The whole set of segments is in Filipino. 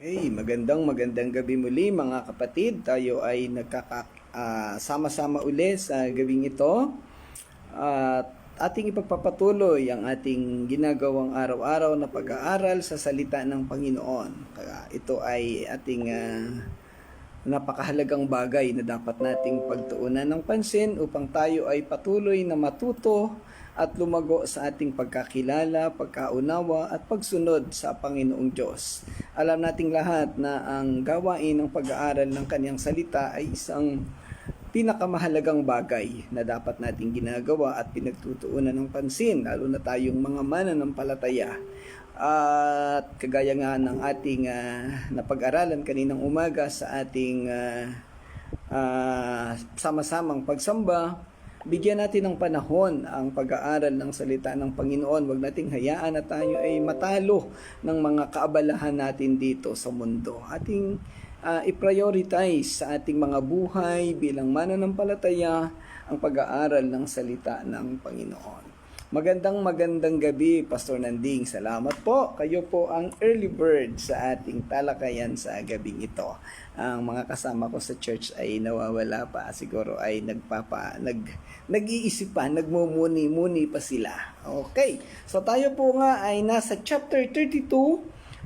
Hey, magandang gabi muli mga kapatid. Tayo ay sama-sama uli sa gabing ito. At ating ipagpapatuloy ang ating ginagawang araw-araw na pag-aaral sa salita ng Panginoon. Ito ay ating napakahalagang bagay na dapat nating pagtuunan ng pansin upang tayo ay patuloy na matuto at lumago sa ating pagkakilala, pagkaunawa at pagsunod sa Panginoong Diyos. Alam nating lahat na ang gawain ng pag-aaral ng Kanyang salita ay isang pinakamahalagang bagay na dapat nating ginagawa at pinagtutuunan ng pansin, lalo na tayong mga mananampalataya. At kagaya nga ng ating napag-aralan kaninang umaga sa ating sama-samang pagsamba, bigyan natin ng panahon ang pag-aaral ng salita ng Panginoon. Huwag nating hayaan na tayo ay matalo ng mga kaabalahan natin dito sa mundo. Ating i-prioritize sa ating mga buhay bilang mananampalataya ang pag-aaral ng salita ng Panginoon. Magandang gabi, Pastor Nanding. Salamat po. Kayo po ang early bird sa ating talakayan sa gabing ito. Ang mga kasama ko sa church ay nawawala pa. Siguro ay nag-iisip pa, nagmumuni-muni pa sila. Okay. So tayo po nga ay nasa chapter 32.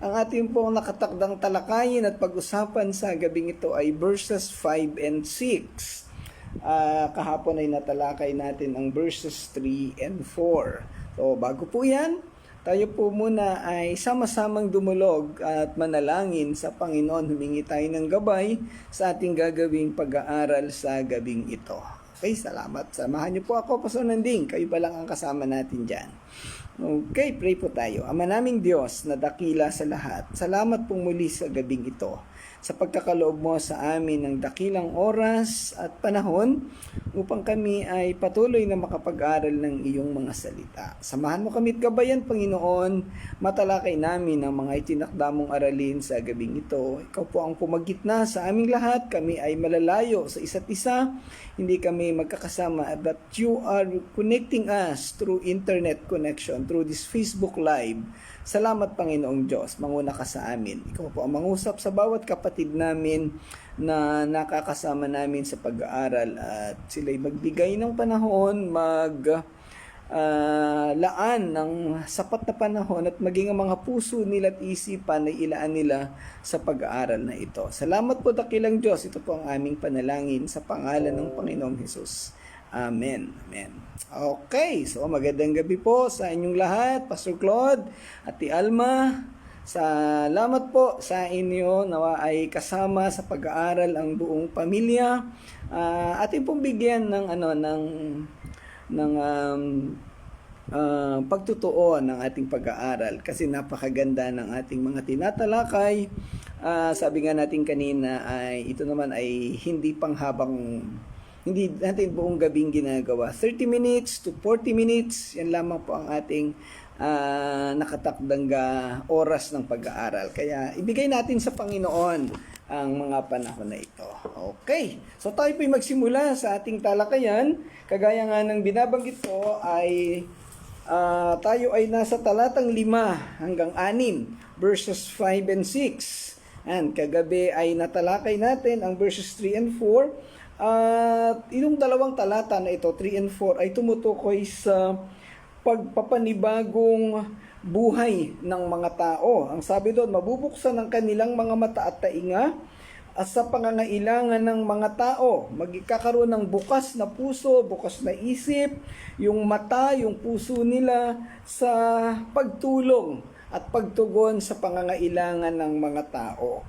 Ang ating pong nakatakdang talakayin at pag-usapan sa gabing ito ay verses 5 and 6. Kahapon ay natalakay natin ang verses 3 and 4. So bago po yan, tayo po muna ay sama-samang dumulog at manalangin sa Panginoon. Humingi tayo ng gabay sa ating gagawing pag-aaral sa gabing ito. Okay, salamat. Samahan niyo po ako, Pastor Nanding. Kayo pa lang ang kasama natin dyan. Okay, pray po tayo. Ama naming Diyos na dakila sa lahat, salamat pong muli sa gabing ito, sa pagkakaloob mo sa amin ng dakilang oras at panahon upang kami ay patuloy na makapag-aral ng iyong mga salita. Samahan mo kami at gabayan, Panginoon, matalakay namin ang mga itinakda mong aralin sa gabing ito. Ikaw po ang pumagitna sa aming lahat. Kami ay malalayo sa isa't isa. Hindi kami magkakasama, but you are connecting us through internet connection, through this Facebook Live. Salamat, Panginoong Diyos. Manguna ka sa amin. Ikaw po ang mangusap sa bawat kapatid namin na nakakasama namin sa pag-aaral at sila'y magbigay ng panahon, laan ng sapat na panahon at maging ang mga puso nila at isipan ay ilaan nila sa pag-aaral na ito. Salamat po, dakilang Diyos. Ito po ang aming panalangin sa pangalan ng Panginoong Hesus. Amen. Amen. Okay, so magandang gabi po sa inyong lahat, Pastor Claude, Ate Alma. Salamat po sa inyo na ay kasama sa pag-aaral ang buong pamilya. Ating pong bigyan ng pagtutuon ng ating pag-aaral kasi napakaganda ng ating mga tinatalakay. Sabi nga natin kanina ay ito naman ay hindi natin buong gabing ginagawa. 30 minutes to 40 minutes, yan lamang po ang ating nakatakdang oras ng pag-aaral. Kaya ibigay natin sa Panginoon ang mga panahon na ito. Okay, so tayo po'y magsimula sa ating talakayan. Kagaya nga ng binabanggit ko ay tayo ay nasa talatang 5 hanggang 6, verses 5 and 6. And kagabi ay natalakay natin ang verses 3 and 4. At yung dalawang talata na ito, 3 and 4, ay tumutukoy sa pagpapanibagong buhay ng mga tao. Ang sabi doon, mabubuksan ang kanilang mga mata at tainga at sa pangangailangan ng mga tao. Magkakaroon ng bukas na puso, bukas na isip, yung mata, yung puso nila sa pagtulong at pagtugon sa pangangailangan ng mga tao.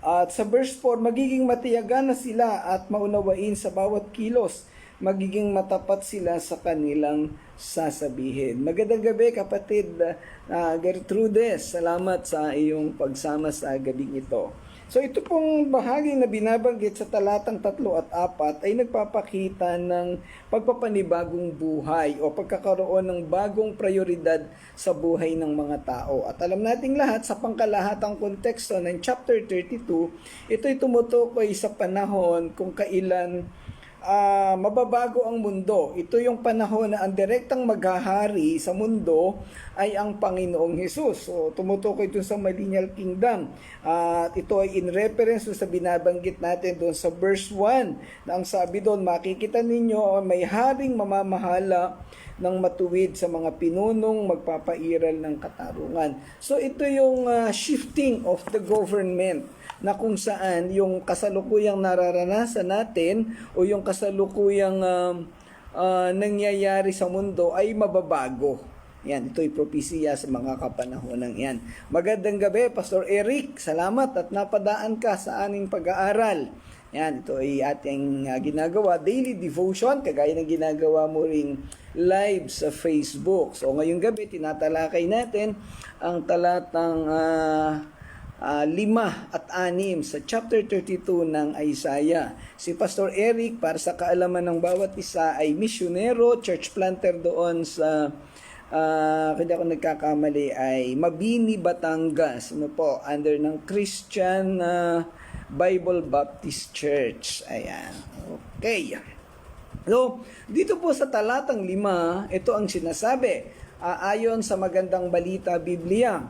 At sa verse 4, magiging matiyaga na sila at maunawain sa bawat kilos. Magiging matapat sila sa kanilang sasabihin. Magandang gabi, kapatid Gertrudes. Salamat sa iyong pagsama sa gabing ito. So ito pong bahagi na binabanggit sa talatang 3 at 4 ay nagpapakita ng pagpapanibagong buhay o pagkakaroon ng bagong prioridad sa buhay ng mga tao. At alam nating lahat sa pangkalahatang konteksto ng chapter 32, ito'y tumutukoy sa panahon kung kailan mababago ang mundo. Ito yung panahon na ang direktang maghahari sa mundo ay ang Panginoong Hesus. So, tumutukoy ito sa Millennial Kingdom. At ito ay in reference sa binabanggit natin doon sa verse 1 na ang sabi doon, makikita ninyo may haring mamamahala ng matuwid sa mga pinunong magpapairal ng katarungan. So ito yung shifting of the government na kung saan yung kasalukuyang nararanasan natin o yung kasalukuyang nangyayari sa mundo ay mababago. Yan, ito'y propesya sa mga kapanahonang yan. Magandang gabi, Pastor Eric. Salamat at napadaan ka sa aming pag-aaral. Yan, ito ay ating ginagawa, daily devotion, kagaya ng ginagawa mo ring live sa Facebook. So ngayong gabi, tinatalakay natin ang talatang 5 at 6 sa chapter 32 ng Isaiah. Si Pastor Eric, para sa kaalaman ng bawat isa, ay misyonero, church planter doon sa kung ako nagkakamali ay Mabini, Batangas, ano po, under ng Christian Bible Baptist Church. Ayan. Okay. So, dito po sa talatang 5, ito ang sinasabi. Ayon sa magandang balita Biblia,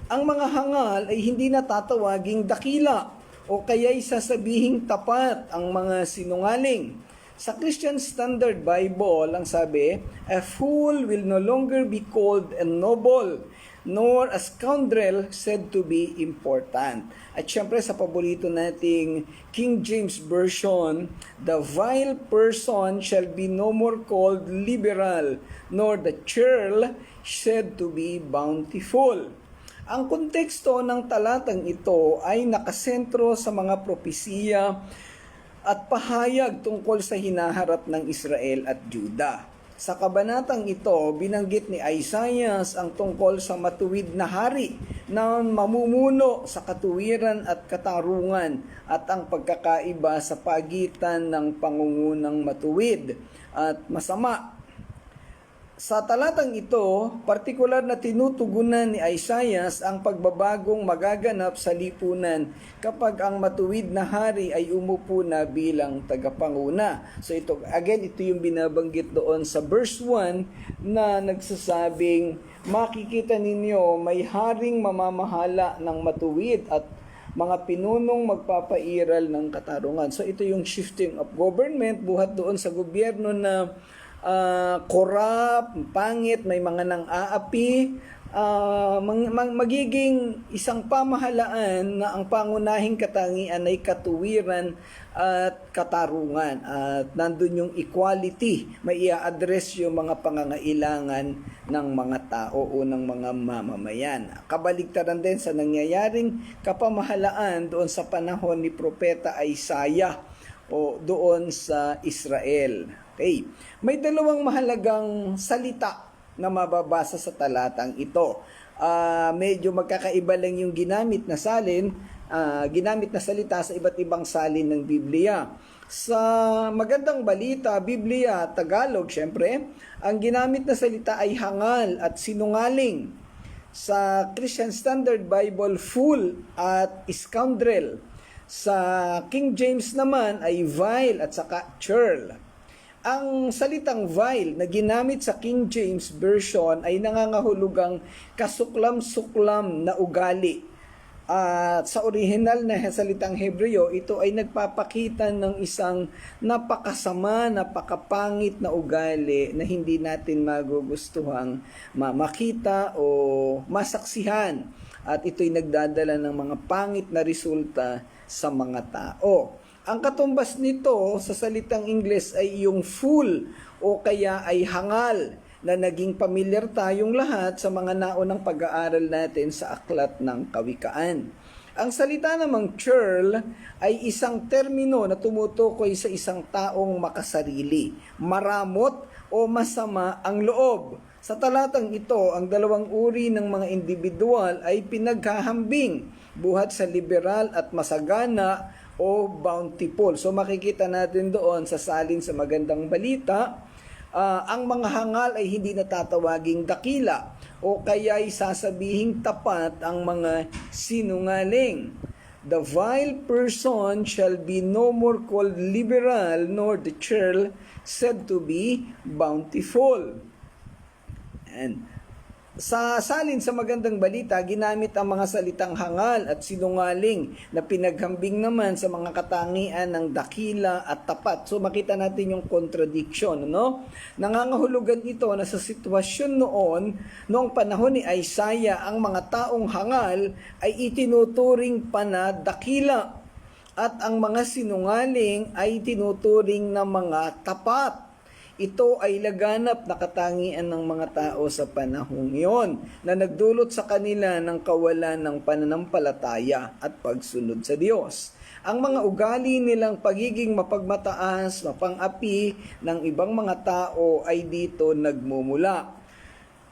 ang mga hangal ay hindi natatawaging dakila o kaya'y sasabihing tapat ang mga sinungaling. Sa Christian Standard Bible, ang sabi, a fool will no longer be called a noble, nor a scoundrel said to be important. At syempre sa paborito nating King James Version, the vile person shall be no more called liberal, nor the churl said to be bountiful. Ang konteksto ng talatang ito ay nakasentro sa mga propesiya at pahayag tungkol sa hinaharap ng Israel at Juda. Sa kabanatang ito, binanggit ni Isaiah ang tungkol sa matuwid na hari na mamumuno sa katuwiran at katarungan at ang pagkakaiba sa pagitan ng pangungunang matuwid at masama. Sa talatang ito, partikular na tinutugunan ni Isaiah ang pagbabagong magaganap sa lipunan kapag ang matuwid na hari ay umupo na bilang tagapanguna. So ito, again, ito yung binabanggit doon sa verse 1 na nagsasabing, makikita ninyo may haring mamamahala ng matuwid at mga pinunong magpapairal ng katarungan. So ito yung shifting of government buhat doon sa gobyerno na corrupt, pangit, may mga nang-aapi, magiging isang pamahalaan na ang pangunahing katangian ay katuwiran at katarungan. At nandun yung equality, may i-address yung mga pangangailangan ng mga tao o ng mga mamamayan. Kabaligtaran din sa nangyayaring kapamahalaan doon sa panahon ni Propeta Isaiah o doon sa Israel. Okay. May dalawang mahalagang salita na mababasa sa talatang ito. Medyo magkakaiba lang yung ginamit na salita sa iba't ibang salin ng Biblia. Sa magandang balita, Biblia, Tagalog, syempre, ang ginamit na salita ay hangal at sinungaling. Sa Christian Standard Bible, fool at scoundrel. Sa King James naman ay vile at saka churl. Ang salitang vile na ginamit sa King James Version ay nangangahulugang kasuklam-suklam na ugali. At sa original na salitang Hebreo, ito ay nagpapakita ng isang napakasama, napakapangit na ugali na hindi natin magugustuhang makita o masaksihan. At ito'y nagdadala ng mga pangit na resulta sa mga tao. Ang katumbas nito sa salitang Ingles ay yung fool o kaya ay hangal na naging pamilyar tayong lahat sa mga naunang pag-aaral natin sa aklat ng Kawikaan. Ang salita namang churl ay isang termino na tumutukoy sa isang taong makasarili, maramot o masama ang loob. Sa talatang ito, ang dalawang uri ng mga individual ay pinaghahambing buhat sa liberal at masagana o bountiful. So makikita natin doon sa salin sa magandang balita, ang mga hangal ay hindi natatawaging dakila o kaya'y sasabihing tapat ang mga sinungaling. The vile person shall be no more called liberal, nor the churl said to be bountiful. And sa salin sa magandang balita, ginamit ang mga salitang hangal at sinungaling na pinaghambing naman sa mga katangian ng dakila at tapat. So makita natin yung contradiction, no? Nangangahulugan ito na sa sitwasyon noong panahon ni Isaiah, ang mga taong hangal ay itinuturing pa na dakila at ang mga sinungaling ay tinuturing na mga tapat. Ito ay laganap na katangian ng mga tao sa panahong iyon na nagdulot sa kanila ng kawalan ng pananampalataya at pagsunod sa Diyos. Ang mga ugali nilang pagiging mapagmataas, mapang-api ng ibang mga tao ay dito nagmumula.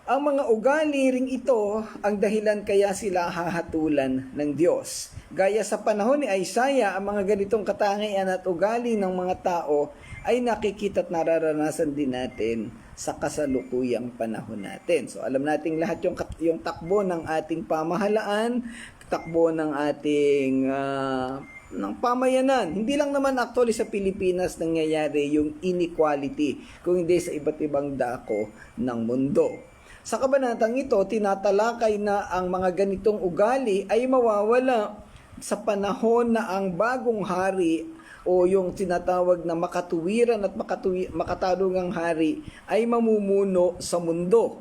Ang mga ugali ring ito ang dahilan kaya sila hahatulan ng Diyos. Gaya sa panahon ni Isaiah, ang mga ganitong katangian at ugali ng mga tao ay nakikita at nararanasan din natin sa kasalukuyang panahon natin. So alam nating lahat yung takbo ng ating pamahalaan, takbo ng ating ng pamayanan. Hindi lang naman actually sa Pilipinas nangyayari yung inequality, kung hindi sa iba't ibang dako ng mundo. Sa kabanatang ito, tinatalakay na ang mga ganitong ugali ay mawawala sa panahon na ang bagong hari o yung tinatawag na makatuwiran at makatarungang hari ay mamumuno sa mundo.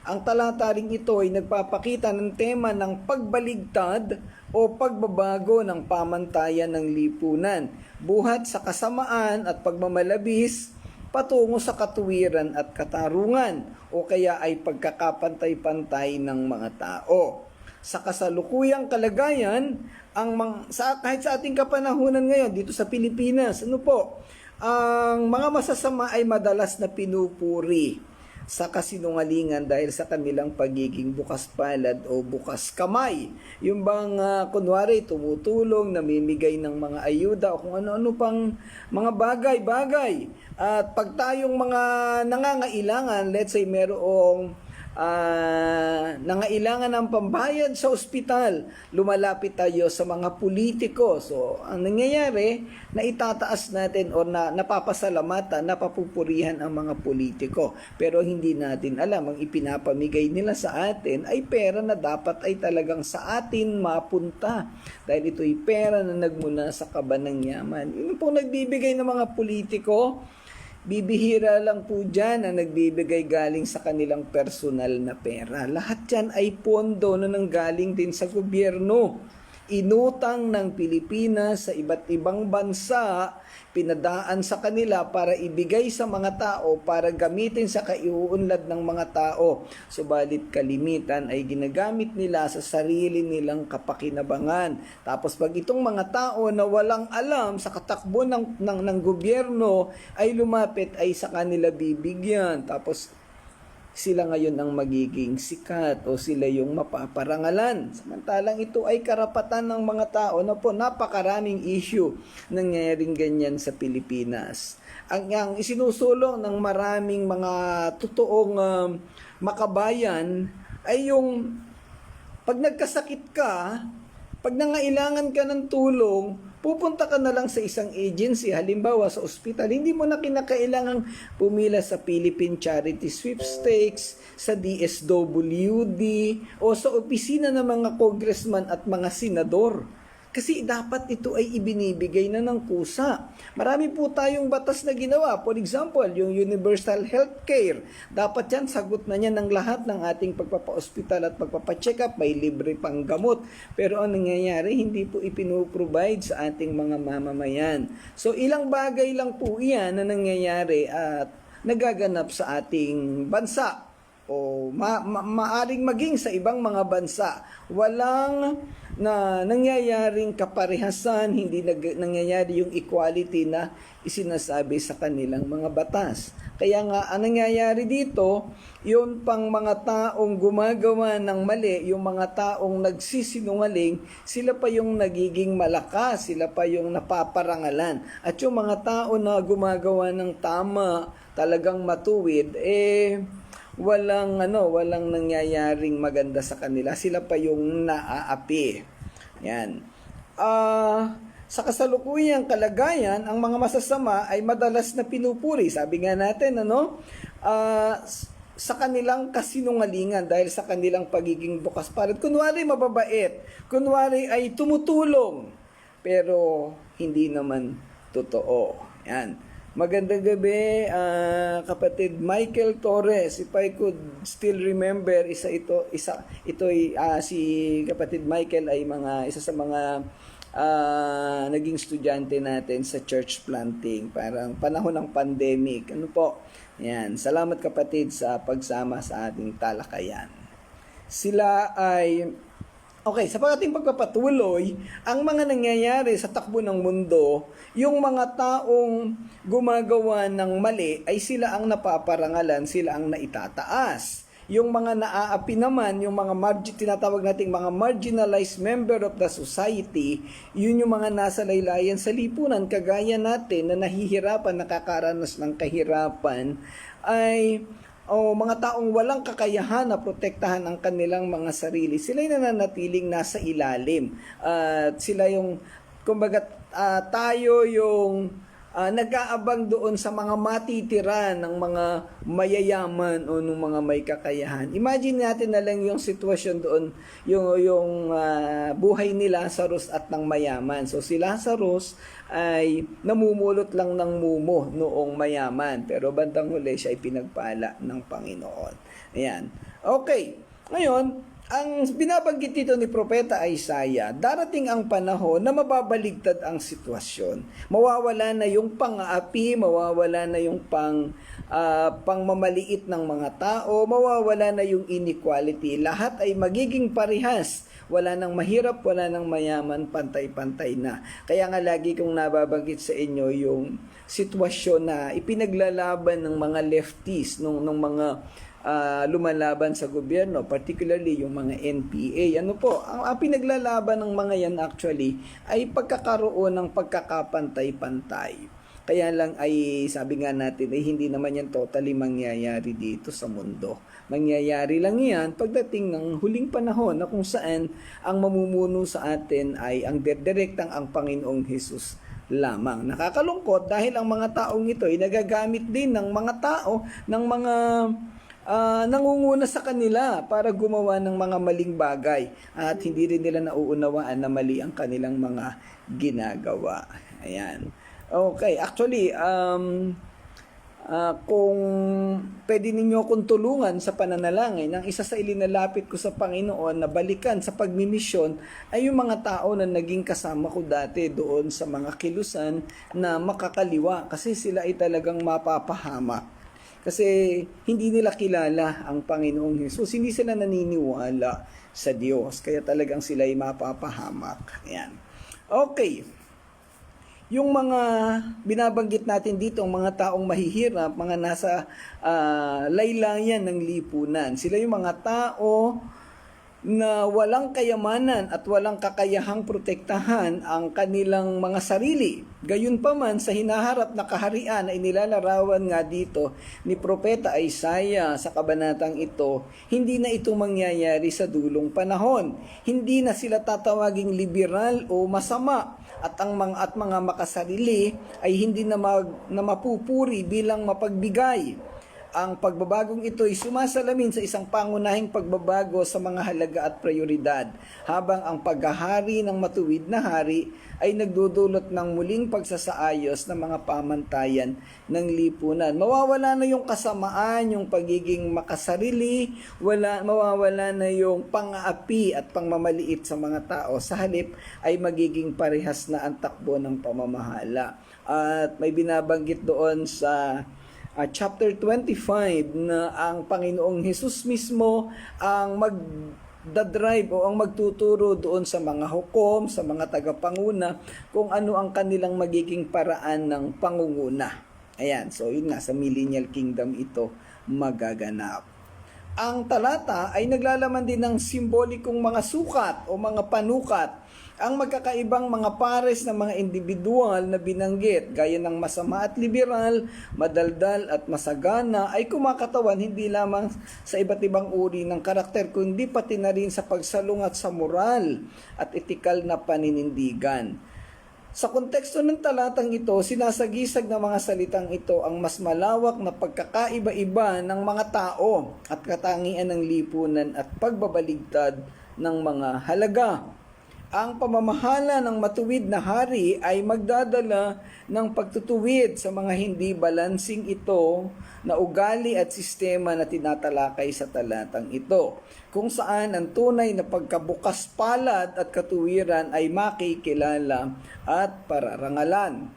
Ang talata ring ito ay nagpapakita ng tema ng pagbaligtad o pagbabago ng pamantayan ng lipunan, buhat sa kasamaan at pagmamalabis patungo sa katuwiran at katarungan o kaya ay pagkakapantay-pantay ng mga tao. Sa kasalukuyang kalagayan, kahit sa ating kapanahunan ngayon dito sa Pilipinas, ang mga masasama ay madalas na pinupuri sa kasinungalingan dahil sa kanilang pagiging bukas palad o bukas kamay. Yung bang kunwari tumutulong, namimigay ng mga ayuda o kung ano-ano pang mga bagay-bagay. At pag tayong mga nangangailangan, let's say merong nangailangan ng pambayad sa ospital, lumalapit tayo sa mga politiko. So, ang nangyayari, na itataas natin o napapasalamatan, napapupurihan ang mga politiko. Pero hindi natin alam, ang ipinapamigay nila sa atin ay pera na dapat ay talagang sa atin mapunta. Dahil ito'y pera na nagmula sa kaban ng yaman. Yun po nagbibigay ng mga politiko. Bibihira lang po dyan ang nagbibigay galing sa kanilang personal na pera. Lahat dyan ay pondo na nanggaling din sa gobyerno. Inutang ng Pilipinas sa iba't ibang bansa, pinadaan sa kanila para ibigay sa mga tao, para gamitin sa kaiuunlad ng mga tao. Subalit kalimitan ay ginagamit nila sa sarili nilang kapakinabangan. Tapos pag itong mga tao na walang alam sa katakbo ng gobyerno ay lumapit, ay sa kanila bibigyan. Tapos sila ngayon ang magiging sikat o sila yung mapaparangalan. Samantalang ito ay karapatan ng mga tao na po napakaraming issue nangyayaring ganyan sa Pilipinas. Ang isinusulong ng maraming mga totoong makabayan ay yung pag nagkasakit ka, pag nangailangan ka ng tulong, pupunta ka na lang sa isang agency, halimbawa sa ospital. Hindi mo na kinakailangang pumila sa Philippine Charity Sweepstakes, sa DSWD, o sa opisina ng mga congressman at mga senador. Kasi dapat ito ay ibinibigay na ng kusa. Marami po tayong batas na ginawa. For example, yung universal healthcare. Dapat yan, sagot na yan ng lahat ng ating pagpapa-hospital at pagpapa-check up. May libre pang gamot. Pero ang nangyayari, hindi po ipinoprovide sa ating mga mamamayan. So ilang bagay lang po iyan na nangyayari at nagaganap sa ating bansa. O maaring maging sa ibang mga bansa. Walang nangyayaring kaparehasan, hindi nangyayari yung equality na isinasabi sa kanilang mga batas. Kaya nga, ang nangyayari dito, yung pang mga taong gumagawa ng mali, yung mga taong nagsisinungaling, sila pa yung nagiging malakas, sila pa yung napaparangalan. At yung mga tao na gumagawa ng tama, talagang matuwid, walang nangyayaring maganda sa kanila. Sila pa yung naaapi. Yan. sa kasalukuyang kalagayan, ang mga masasama ay madalas na pinupuri. Sabi nga natin, sa kanilang kasinungalingan dahil sa kanilang pagiging bukas palad. Kunwari mababait, kunwari ay tumutulong, pero hindi naman totoo. Yan. Magandang gabi, kapatid Michael Torres. If I could still remember, si kapatid Michael ay isa sa mga naging estudyante natin sa church planting, parang panahon ng pandemic. Ano po? Yan. Salamat kapatid sa pagsama sa ating talakayan. Sila ay okay, sa ating pagpapatuloy, ang mga nangyayari sa takbo ng mundo, yung mga taong gumagawa ng mali ay sila ang napaparangalan, sila ang naitataas. Yung mga naaapi naman, yung mga tinatawag nating mga marginalized member of the society, yun yung mga nasa laylayan sa lipunan, kagaya natin na nahihirapan, nakakaranas ng kahirapan, ay mga taong walang kakayahan na protektahan ang kanilang mga sarili, sila'y nananatiling nasa ilalim. At sila yung, kumbaga, tayo yung nag-aabang doon sa mga matitira ng mga mayayaman o ng mga may kakayahan. Imagine natin na lang yung sitwasyon doon, yung buhay ni Lazarus at ng mayaman. So si Lazarus ay namumulot lang ng mumo noong mayaman, pero bandang huli siya ay pinagpala ng Panginoon. Ayan. Okay. Ngayon, ang binabanggit dito ni Propeta Isaiah, darating ang panahon na mababaligtad ang sitwasyon. Mawawala na yung pang-aapi, mawawala na yung pangmamaliit ng mga tao, mawawala na yung inequality. Lahat ay magiging parehas. Wala nang mahirap, wala nang mayaman, pantay-pantay na. Kaya nga lagi kong nababanggit sa inyo yung sitwasyon na ipinaglalaban ng mga lefties, nung mga lumalaban sa gobyerno, particularly yung mga NPA. Ano po, ang pinaglalaban ng mga yan actually ay pagkakaroon ng pagkakapantay-pantay. Kaya lang ay sabi nga natin ay hindi naman yan totally mangyayari dito sa mundo. Mangyayari lang yan pagdating ng huling panahon na kung saan ang mamumuno sa atin ay ang direktang ang Panginoong Hesus lamang. Nakakalungkot dahil ang mga taong ito ay nagagamit din ng mga tao, ng mga nangunguna sa kanila para gumawa ng mga maling bagay at hindi rin nila nauunawaan na mali ang kanilang mga ginagawa. Ayan. Okay, actually, kung pwede ninyo akong tulungan sa pananalangin, ang isa sa ilinalapit ko sa Panginoon na balikan sa pagmimisyon ay yung mga tao na naging kasama ko dati doon sa mga kilusan na makakaliwa kasi sila ay talagang mapapahamak. Kasi hindi nila kilala ang Panginoong Hesus. Hindi sila naniniwala sa Diyos. Kaya talagang sila ay mapapahamak. Ayan. Okay. Yung mga binabanggit natin dito, ang mga taong mahihirap, mga nasa laylayan ng lipunan. Sila yung mga tao na walang kayamanan at walang kakayahang protektahan ang kanilang mga sarili. Gayunpaman sa hinaharap na kaharian ay nilalarawan nga dito ni Propeta Isaiah sa kabanatang ito, hindi na ito mangyayari sa dulong panahon. Hindi na sila tatawaging liberal o masama at mga makasarili ay hindi na mapupuri bilang mapagbigay. Ang pagbabagong ito ay sumasalamin sa isang pangunahing pagbabago sa mga halaga at prioridad, habang ang paghahari ng matuwid na hari ay nagdudulot ng muling pagsasaayos ng mga pamantayan ng lipunan. Mawawala na yung kasamaan, yung pagiging makasarili, mawawala na yung pang-aapi at pangmamaliit sa mga tao. Sa halip ay magiging parehas na ang takbo ng pamamahala. At may binabanggit doon sa chapter 25 na ang Panginoong Hesus mismo ang magdadrive o ang magtuturo doon sa mga hukom, sa mga tagapanguna, kung ano ang kanilang magiging paraan ng pangunguna. Ayan, so yun nga, sa millennial kingdom ito magaganap. Ang talata ay naglalaman din ng simbolikong mga sukat o mga panukat. Ang magkakaibang mga pares ng mga individual na binanggit, gaya ng masama at liberal, madaldal at masagana, ay kumakatawan hindi lamang sa iba't ibang uri ng karakter, kundi pati na rin sa pagsalungat sa moral at etikal na paninindigan. Sa konteksto ng talatang ito, sinasagisag ng mga salitang ito ang mas malawak na pagkakaiba-iba ng mga tao at katangian ng lipunan at pagbabaligtad ng mga halaga. Ang pamamahala ng matuwid na hari ay magdadala ng pagtutuwid sa mga hindi balansing ito na ugali at sistema na tinatalakay sa talatang ito, kung saan ang tunay na pagkabukas palad at katuwiran ay makikilala at pararangalan.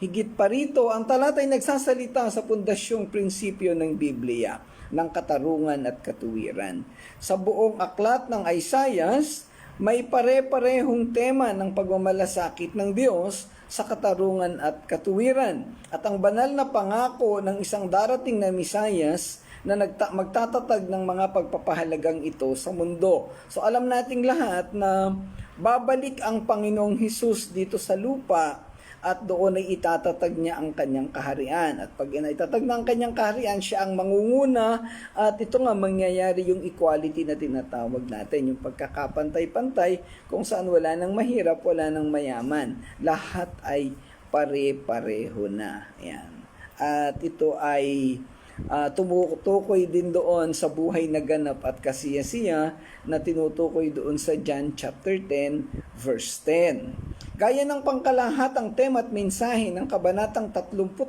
Higit pa rito, ang talata ay nagsasalita sa pundasyong prinsipyo ng Biblia, ng katarungan at katuwiran. Sa buong aklat ng Isaias, may pare-parehong tema ng pagmamalasakit ng Diyos sa katarungan at katuwiran. At ang banal na pangako ng isang darating na Mesiyas na magtatatag ng mga pagpapahalagang ito sa mundo. So alam nating lahat na babalik ang Panginoong Hesus dito sa lupa at doon ay itatatag niya ang kanyang kaharian. At pag itatag na ang kanyang kaharian, siya ang mangunguna at ito nga mangyayari yung equality na tinatawag natin, yung pagkakapantay-pantay kung saan wala nang mahirap, wala nang mayaman. Lahat ay pare-pareho na. Ayan. At ito ay tumutukoy din doon sa buhay na ganap at kasiyasiya na tinutukoy doon sa John chapter 10 verse 10. Gaya ng pangkalahatang tema at mensahe ng kabanatang 32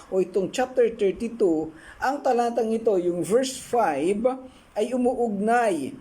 o itong chapter 32, ang talatang ito, yung verse 5, ay umuugnay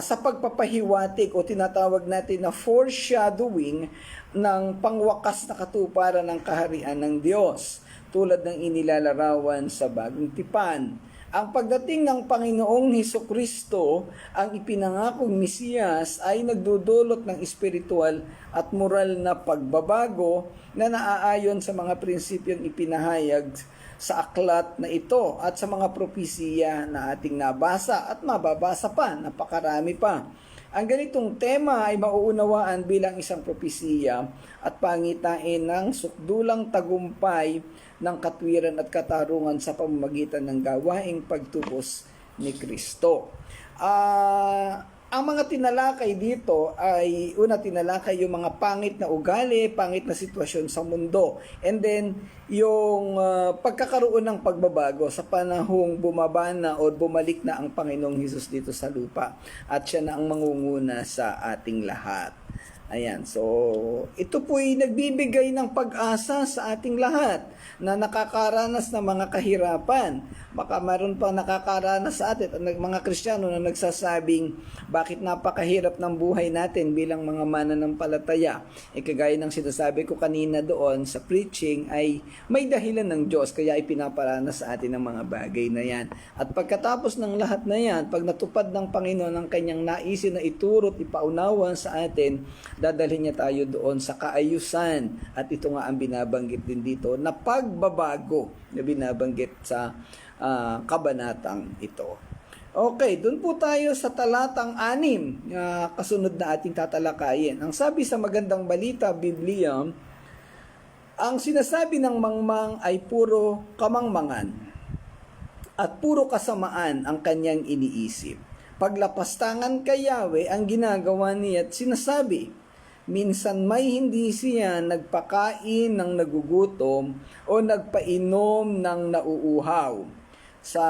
sa pagpapahiwatig o tinatawag natin na foreshadowing ng pangwakas na katuparan ng kaharian ng Diyos, tulad ng inilalarawan sa Bagong Tipan. Ang pagdating ng Panginoong Hesukristo, ang ipinangakong Mesiyas, ay nagdudulot ng espiritual at moral na pagbabago na naaayon sa mga prinsipyong ipinahayag sa aklat na ito at sa mga propesiya na ating nabasa at mababasa pa, napakarami pa. Ang ganitong tema ay mauunawaan bilang isang propesiya at pangitain ng sukdulang tagumpay ng katwiran at katarungan sa pamamagitan ng gawaing pagtubos ni Kristo. Ang mga tinalakay dito ay una tinalakay yung mga pangit na ugali, pangit na sitwasyon sa mundo. And then yung pagkakaroon ng pagbabago sa panahong bumaba na o bumalik na ang Panginoong Hesus dito sa lupa. At siya na ang mangunguna sa ating lahat. Ayan, so ito po'y nagbibigay ng pag-asa sa ating lahat na nakakaranas ng mga kahirapan. Baka mayroon pa nakakaranas sa atin, mga Kristiyano na nagsasabing bakit napakahirap ng buhay natin bilang mga mananampalataya. Kagaya ng sinasabi ko kanina doon sa preaching ay may dahilan ng Diyos kaya ipinaparanas sa atin ang mga bagay na yan. At pagkatapos ng lahat na yan, pag natupad ng Panginoon ang kanyang naisin na ituro at ipaunawa sa atin, dadalhin niya tayo doon sa kaayusan. At ito nga ang binabanggit din dito na pagbabago na binabanggit sa kabanatang ito. Okay, doon po tayo sa talatang 6, kasunod na ating tatalakayin. Ang sabi sa Magandang Balita, Biblia, ang sinasabi ng mangmang ay puro kamangmangan at puro kasamaan ang kanyang iniisip. Paglapastangan kay Yahweh ang ginagawa niya at sinasabi, minsan may hindi siya nagpakain ng nagugutom o nagpainom ng nauuhaw. Sa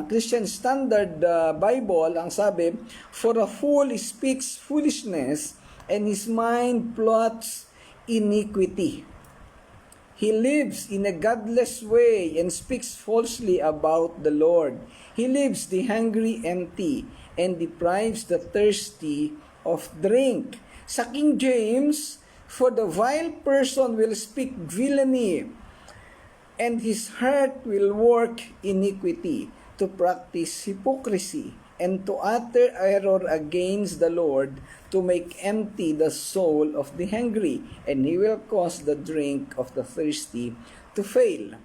Christian Standard Bible, ang sabi, for a fool speaks foolishness and his mind plots iniquity. He lives in a godless way and speaks falsely about the Lord. He leaves the hungry empty and deprives the thirsty of drink. Sa King James, for the vile person will speak villainy, and his heart will work iniquity, to practice hypocrisy, and to utter error against the Lord, to make empty the soul of the hungry, and he will cause the drink of the thirsty to fail.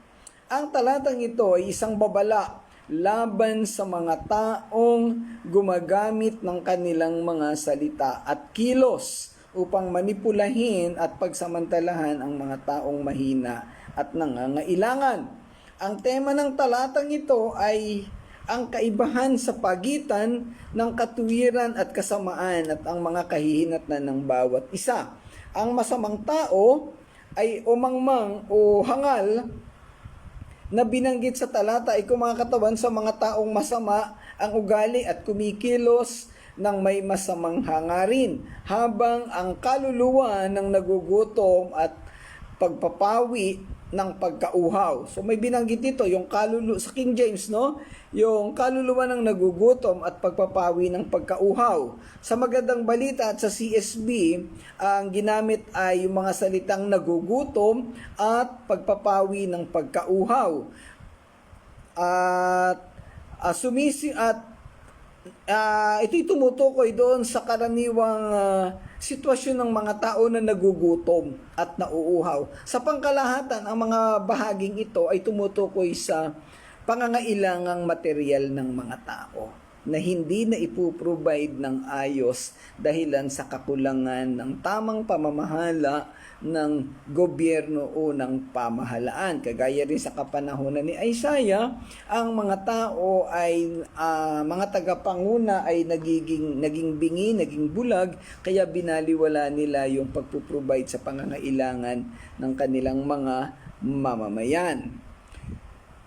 Ang talatang ito ay isang babala laban sa mga taong gumagamit ng kanilang mga salita at kilos upang manipulahin at pagsamantalahan ang mga taong mahina at nangangailangan. Ang tema ng talatang ito ay ang kaibahan sa pagitan ng katuwiran at kasamaan at ang mga kahihinatnan ng bawat isa. Ang masamang tao ay umangmang o hangal na binanggit sa talata ay kumakatawan sa mga taong masama ang ugali at kumikilos ng may masamang hangarin, habang ang kaluluwa ng nagugutom at pagpapawi ng pagkauhaw. So may binanggit dito yung kaluluwa sa King James, no? Yung kaluluwa ng nagugutom at pagpapawi ng pagkauhaw. Sa Magandang Balita at sa CSB, ang ginamit ay yung mga salitang nagugutom at pagpapawi ng pagkauhaw. At ito'y tumutukoy doon sa karaniwang sitwasyon ng mga tao na nagugutom at nauuhaw. Sa pangkalahatan, ang mga bahaging ito ay tumutukoy sa pangangailangang material ng mga tao na hindi na ipuprovide ng ayos dahilan sa kakulangan ng tamang pamamahala ng gobyerno o ng pamahalaan. Kagaya rin sa kapanahunan ni Isaiah, ang mga tao ay mga tagapanguna ay naging bingi, naging bulag, kaya binaliwala nila yung pagpuprovide sa pangangailangan ng kanilang mga mamamayan.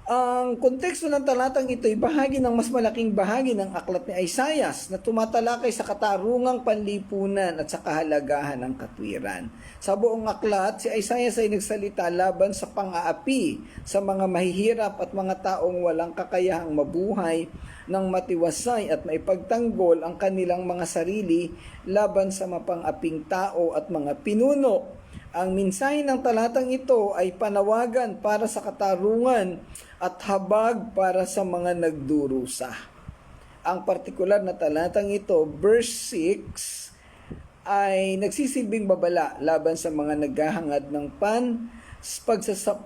Ang konteksto ng talatang ito ay bahagi ng mas malaking bahagi ng aklat ni Isaiah na tumatalakay sa katarungang panlipunan at sa kahalagahan ng katwiran. Sa buong aklat, si Isaiah ay nagsalita laban sa pang-aapi sa mga mahihirap at mga taong walang kakayahang mabuhay ng matiwasay at maipagtanggol ang kanilang mga sarili laban sa mapang-aping tao at mga pinuno. Ang mensahe ng talatang ito ay panawagan para sa katarungan at habag para sa mga nagdurusa. Ang partikular na talatang ito, verse 6, ay nagsisilbing babala laban sa mga naghahangad ng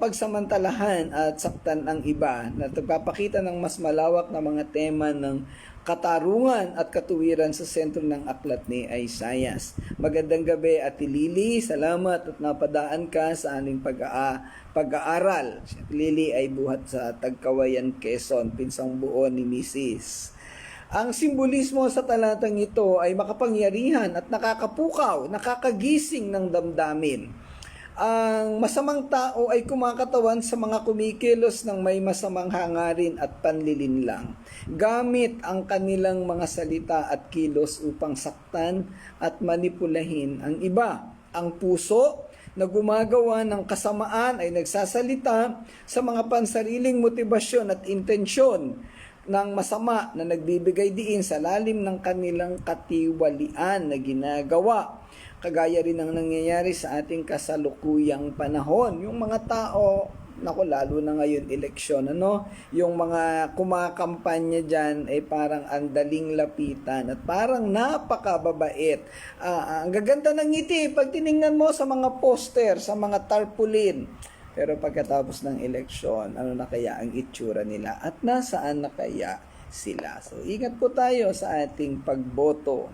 pagsamantalahan at saktan ang iba, na nagpapakita ng mas malawak na mga tema ng katarungan at katuwiran sa sentro ng aklat ni Isaiah. Magandang gabi, Ate Lily. Salamat at napadaan ka sa aming pag-aaral. Si Ate Lily ay buhat sa Tagkawayan, Quezon, pinsang buo ni Mrs. Ang simbolismo sa talatang ito ay makapangyarihan at nakakapukaw, nakakagising ng damdamin. Ang masamang tao ay kumakatawan sa mga kumikilos ng may masamang hangarin at panlilinlang, gamit ang kanilang mga salita at kilos upang saktan at manipulahin ang iba. Ang puso na gumagawa ng kasamaan ay nagsasalita sa mga pansariling motibasyon at intensyon ng masama na nagbibigay diin sa lalim ng kanilang katiwalian na ginagawa. Kagaya rin ang nangyayari sa ating kasalukuyang panahon. Yung mga tao, lalo na ngayon eleksyon, yung mga kumakampanya dyan ay parang andaling lapitan at parang napakababait. Ang gaganda ng ngiti pag tiningnan mo sa mga poster, sa mga tarpaulin. Pero pagkatapos ng eleksyon, ano na kaya ang itsura nila at nasaan na kaya sila? So ingat po tayo sa ating pagboto.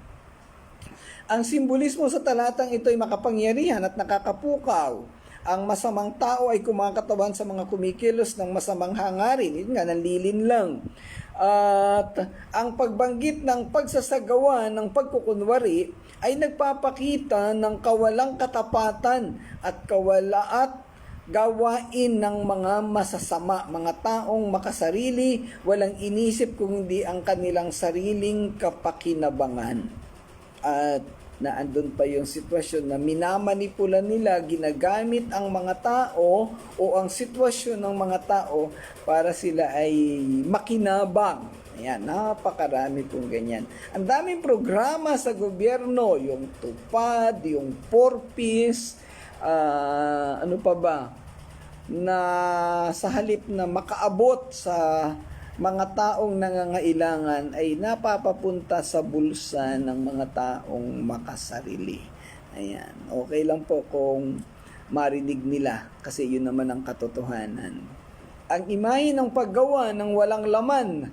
Ang simbolismo sa talatang ito ay makapangyarihan at nakakapukaw. Ang masamang tao ay kumakatawan sa mga kumikilos ng masamang hangarin. Yun nga, nanlilin lang. At ang pagbanggit ng pagsasagawa ng pagkukunwari ay nagpapakita ng kawalang katapatan at gawain ng mga masasama, mga taong makasarili, walang inisip kung hindi ang kanilang sariling kapakinabangan. At naandun pa yung sitwasyon na minamanipula nila, ginagamit ang mga tao o ang sitwasyon ng mga tao para sila ay makinabang. Ayan, napakarami pong ganyan. Ang daming programa sa gobyerno, yung tupad, yung 4Ps, ano pa ba, na sa halip na makaabot sa mga taong nangangailangan ay napapapunta sa bulsa ng mga taong makasarili. Ayan, okay lang po kung marinig nila kasi yun naman ang katotohanan. Ang imahe ng paggawa ng walang laman,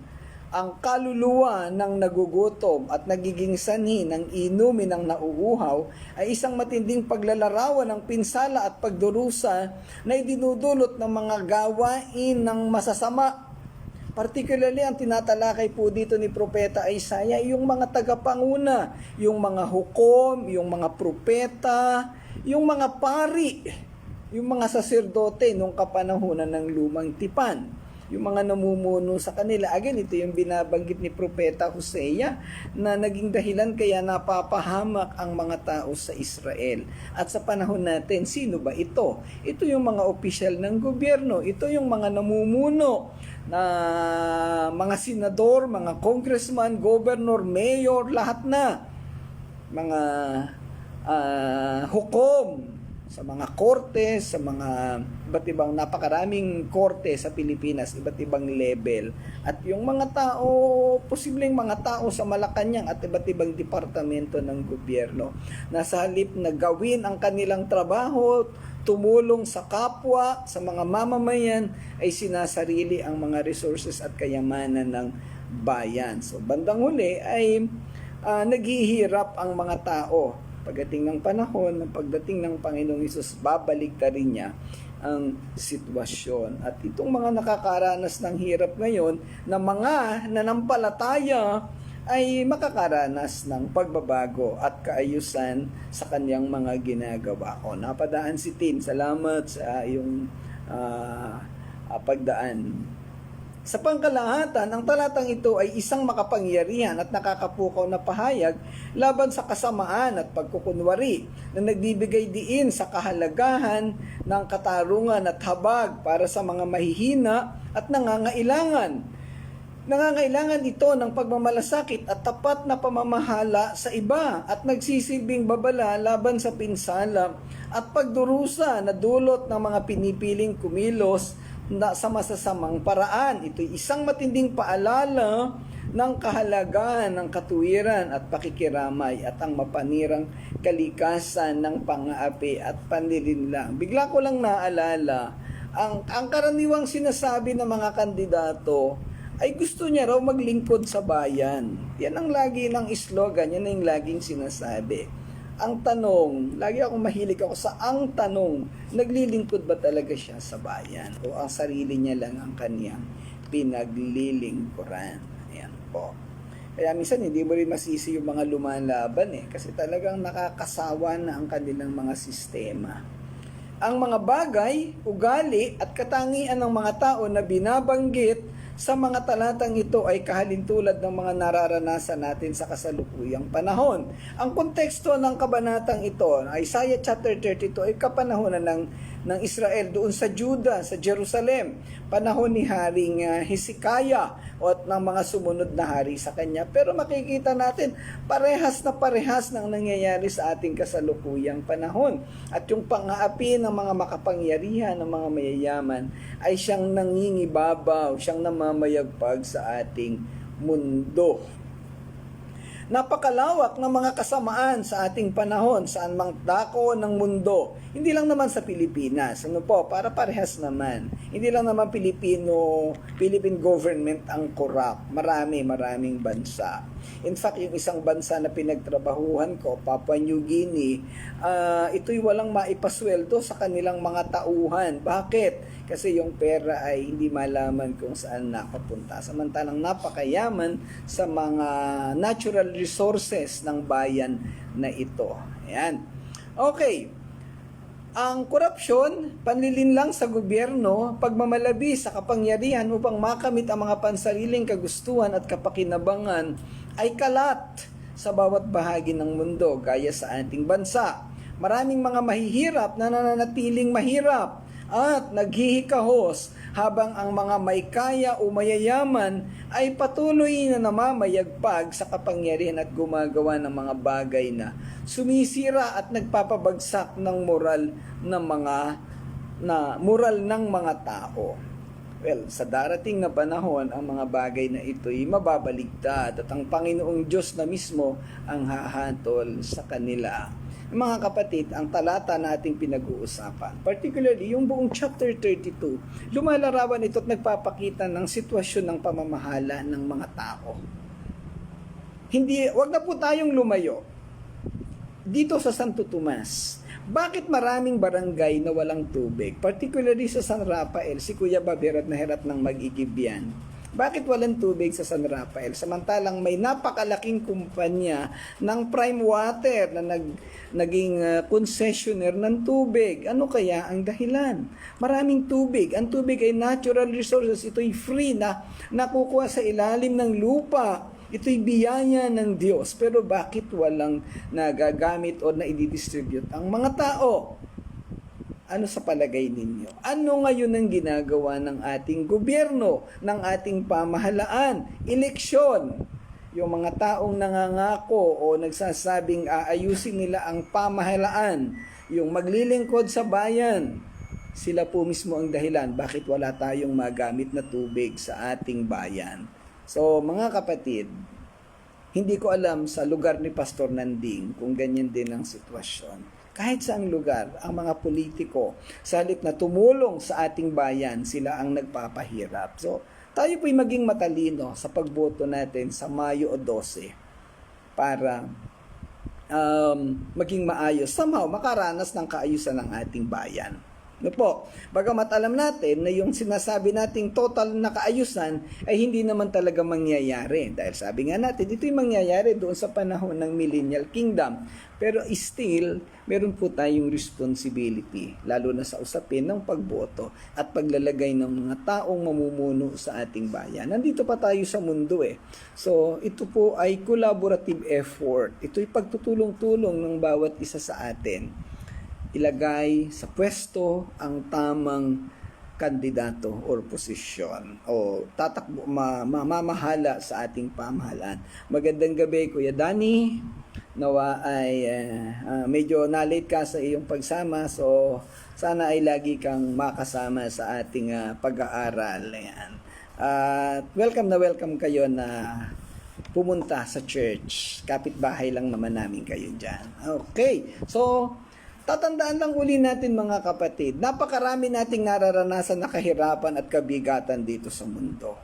ang kaluluwa ng nagugutom at nagiging sanhi ng inumin ng nauuhaw ay isang matinding paglalarawan ng pinsala at pagdurusa na idinudulot ng mga gawain ng masasama. Particularly, ang tinatalakay po dito ni Propeta Isaiah, yung mga tagapanguna, yung mga hukom, yung mga propeta, yung mga pari, yung mga saserdote nung kapanahunan ng lumang tipan, yung mga namumuno sa kanila. Again, ito yung binabanggit ni Propeta Hosea na naging dahilan kaya napapahamak ang mga tao sa Israel. At sa panahon natin, sino ba ito? Ito yung mga opisyal ng gobyerno, ito yung mga namumuno na mga senador, mga congressman, governor, mayor, lahat na mga hukom sa mga korte, sa mga iba't ibang napakaraming korte sa Pilipinas, iba't ibang level. At yung mga tao, posibleng mga tao sa Malacanang at iba't ibang departamento ng gobyerno, na sa halip na gawin ang kanilang trabaho, tumulong sa kapwa, sa mga mamamayan, ay sinasarili ang mga resources at kayamanan ng bayan. So, bandang huli ay naghihirap ang mga tao. Pagdating ng panahon, ng pagdating ng Panginoong Hesus, babalik ka rin niya ang sitwasyon. At itong mga nakakaranas ng hirap ngayon, na mga nanampalataya ay makakaranas ng pagbabago at kaayusan sa kanyang mga ginagawa. O, napadaan si Tin. Salamat sa iyong pagdaan. Sa pangkalahatan, ang talatang ito ay isang makapangyarihan at nakakapukaw na pahayag laban sa kasamaan at pagkukunwari na nagbibigay diin sa kahalagahan ng katarungan at habag para sa mga mahihina at nangangailangan. Nangangailangan ito ng pagmamalasakit at tapat na pamamahala sa iba at nagsisilbing babala laban sa pinsala at pagdurusa na dulot ng mga pinipiling kumilos na sa masasamang paraan. Ito'y isang matinding paalala ng kahalagahan ng katuwiran at pakikiramay at ang mapanirang kalikasan ng pang-aapi at panlilinlang. Bigla ko lang naalala, ang karaniwang sinasabi ng mga kandidato ay gusto niya raw maglingkod sa bayan. Yan ang lagi ng slogan, yan ang laging sinasabi. Ang tanong, lagi akong mahilig ako sa ang tanong, naglilingkod ba talaga siya sa bayan? O ang sarili niya lang ang kaniyang pinaglilingkuran? Ayan po. Kaya minsan hindi mo rin masisi yung mga lumalaban kasi talagang nakakasawa na ang kanilang mga sistema. Ang mga bagay, ugali at katangian ng mga tao na binabanggit sa mga talatang ito ay kahalintulad ng mga nararanasan natin sa kasalukuyang panahon. Ang konteksto ng kabanatang ito, Isaiah chapter 32, ay kapanahonan ng Israel doon sa Juda, sa Jerusalem. Panahon ni Haring Hezekiah at ng mga sumunod na hari sa kanya. Pero makikita natin, parehas ng nangyayari sa ating kasalukuyang panahon. At yung pang-aapi ng mga makapangyarihan, ng mga mayayaman, ay siyang nangingibabaw, siyang namamayagpag sa ating mundo. Napakalawak ng mga kasamaan sa ating panahon, saan mang dako ng mundo. Hindi lang naman sa Pilipinas. Para parehas naman. Hindi lang naman Philippine government ang corrupt. Maraming bansa. In fact, yung isang bansa na pinagtrabahuhan ko, Papua New Guinea, ito'y walang maipasweldo sa kanilang mga tauhan. Bakit? Kasi yung pera ay hindi malaman kung saan nakapunta. Samantalang napakayaman sa mga natural resources ng bayan na ito. Ayan. Okay. Ang korupsyon, panlilinlang sa gobyerno, pagmamalabi sa kapangyarihan upang makamit ang mga pansariling kagustuhan at kapakinabangan ay kalat sa bawat bahagi ng mundo gaya sa ating bansa. Maraming mga mahihirap na nananatiling mahirap at naghihikahos habang ang mga may kaya o mayayaman ay patuloy na namamayagpag sa kapangyarihan at gumagawa ng mga bagay na sumisira at nagpapabagsak ng moral ng mga tao. Well, sa darating na panahon, ang mga bagay na ito'y mababaligtad at ang Panginoong Diyos na mismo ang hahatol sa kanila. Mga kapatid, ang talata na ating pinag-uusapan, particularly yung buong chapter 32, lumalarawan ito at nagpapakita ng sitwasyon ng pamamahala ng mga tao. Wag na po tayong lumayo. Dito sa Santo Tomas, bakit maraming barangay na walang tubig? Particularly sa San Rafael, si Kuya Bob hirap na hirap ng mag-igib yan. Bakit walang tubig sa San Rafael? Samantalang may napakalaking kumpanya ng Prime Water na naging concessionaire ng tubig. Ano kaya ang dahilan? Maraming tubig. Ang tubig ay natural resources. Ito'y free na nakukuha sa ilalim ng lupa. Ito'y biyaya ng Diyos. Pero bakit walang nagagamit o na-distribute ang mga tao? Ano sa palagay ninyo? Ano ngayon ang ginagawa ng ating gobyerno, ng ating pamahalaan? Eleksyon. Yung mga taong nangangako o nagsasabing aayusin nila ang pamahalaan, yung maglilingkod sa bayan, sila po mismo ang dahilan bakit wala tayong magamit na tubig sa ating bayan. So, mga kapatid, hindi ko alam sa lugar ni Pastor Nanding kung ganyan din ang sitwasyon. Kahit saang lugar, ang mga politiko, sa halip na tumulong sa ating bayan, sila ang nagpapahirap. So, tayo po'y maging matalino sa pagboto natin sa Mayo 12 para maging maayos. Somehow, makaranas ng kaayusan ng ating bayan. No po, bagamat alam natin na yung sinasabi nating total na kaayusan ay hindi naman talaga mangyayari. Dahil sabi nga natin, ito'y mangyayari doon sa panahon ng Millennial Kingdom. Pero still, meron po tayong responsibility, lalo na sa usapin ng pagboto at paglalagay ng mga taong mamumuno sa ating bayan. Nandito pa tayo sa mundo eh. So, ito po ay collaborative effort. Ito'y pagtutulong-tulong ng bawat isa sa atin. Ilagay sa pwesto ang tamang kandidato or posisyon o tatakbo mamahala sa ating pamahalaan. Magandang gabi, Kuya Danny. Nawa ay medyo na-late ka sa iyong pagsama, so sana ay lagi kang makasama sa ating pag-aaral. Ayan. Welcome na welcome kayo na pumunta sa church. Kapitbahay lang naman namin kayo dyan. Okay, so tatandaan lang uli natin mga kapatid, napakarami nating nararanasan na kahirapan at kabigatan dito sa mundo.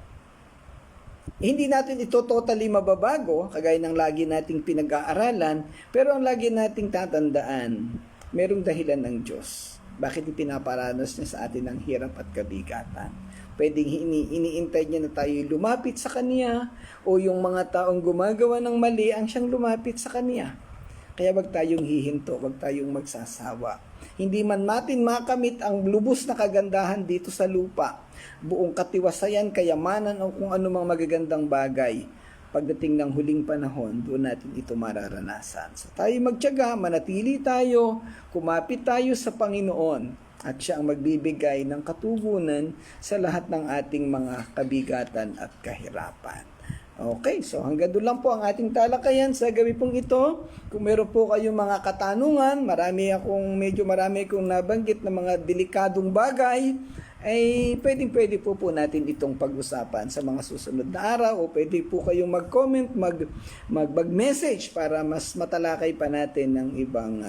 Hindi natin ito totally mababago, kagaya ng lagi nating pinag-aaralan, pero ang lagi nating tatandaan, merong dahilan ng Diyos. Bakit ipinaparanas niya sa atin ang hirap at kabigatan? Pwedeng iniintay niya na tayo lumapit sa Kanya, o yung mga taong gumagawa ng mali ang siyang lumapit sa Kanya. Kaya wag tayong hihinto, wag tayong magsasawa. Hindi man natin makamit ang lubos na kagandahan dito sa lupa, buong katiwasayan, kayamanan o kung anumang magagandang bagay, pagdating ng huling panahon, doon natin ito mararanasan. So tayo magtiyaga, manatili tayo, kumapit tayo sa Panginoon, at siya ang magbibigay ng katugunan sa lahat ng ating mga kabigatan at kahirapan. Okay, so hanggang doon lang po ang ating talakayan sa gabi pong ito. Kung meron po kayong mga katanungan, marami akong nabanggit na mga delikadong bagay, ay pwede po natin itong pag-usapan sa mga susunod na araw, o pwede po kayong mag-comment, mag-message para mas matalakay pa natin ng ibang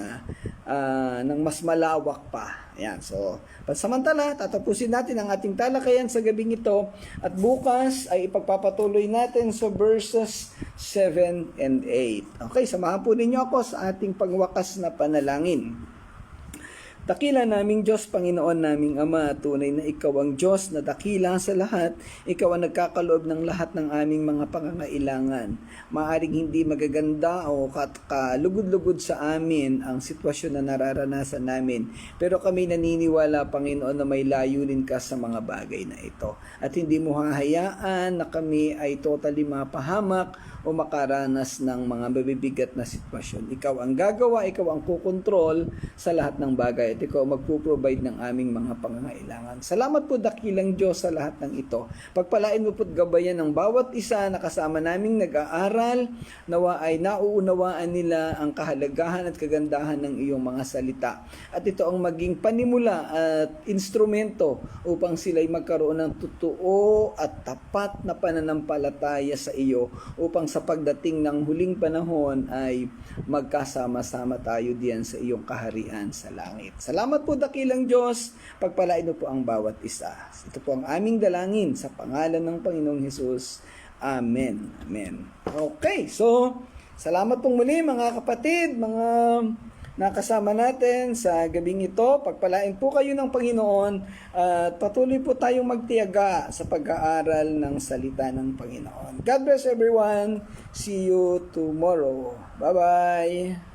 ng mas malawak pa. Ayan, so pansamantala, tatapusin natin ang ating talakayan sa gabing ito, at bukas ay ipagpapatuloy natin sa verses 7 and 8. Okay, samahan po ninyo ako sa ating pangwakas na panalangin. Dakila naming Diyos, Panginoon naming Ama, tunay na Ikaw ang Diyos na dakila sa lahat. Ikaw ang nagkakaloob ng lahat ng aming mga pangangailangan. Maaring hindi magaganda o kalugod-lugod sa amin ang sitwasyon na nararanasan namin. Pero kami naniniwala, Panginoon, na may layunin Ka sa mga bagay na ito. At hindi mo hahayaan na kami ay totally mapahamak o makaranas ng mga mabibigat na sitwasyon. Ikaw ang gagawa, Ikaw ang kukontrol sa lahat ng bagay Ito ko magpo-provide ng aming mga pangangailangan. Salamat po dakilang Diyos sa lahat ng ito. Pagpalain mo po't gabayan ng bawat isa na kasama naming nag-aaral, nawa ay nauunawaan nila ang kahalagahan at kagandahan ng iyong mga salita. At ito ang maging panimula at instrumento upang sila'y magkaroon ng totoo at tapat na pananampalataya sa iyo upang sa pagdating ng huling panahon ay magkasama-sama tayo diyan sa iyong kaharian sa langit. Salamat po dakilang Diyos, pagpalain mo po ang bawat isa. Ito po ang aming dalangin sa pangalan ng Panginoong Hesus. Amen. Amen. Okay, so salamat pong muli mga kapatid, mga nakasama natin sa gabing ito. Pagpalain po kayo ng Panginoon at patuloy po tayong magtiyaga sa pag-aaral ng salita ng Panginoon. God bless everyone. See you tomorrow. Bye-bye.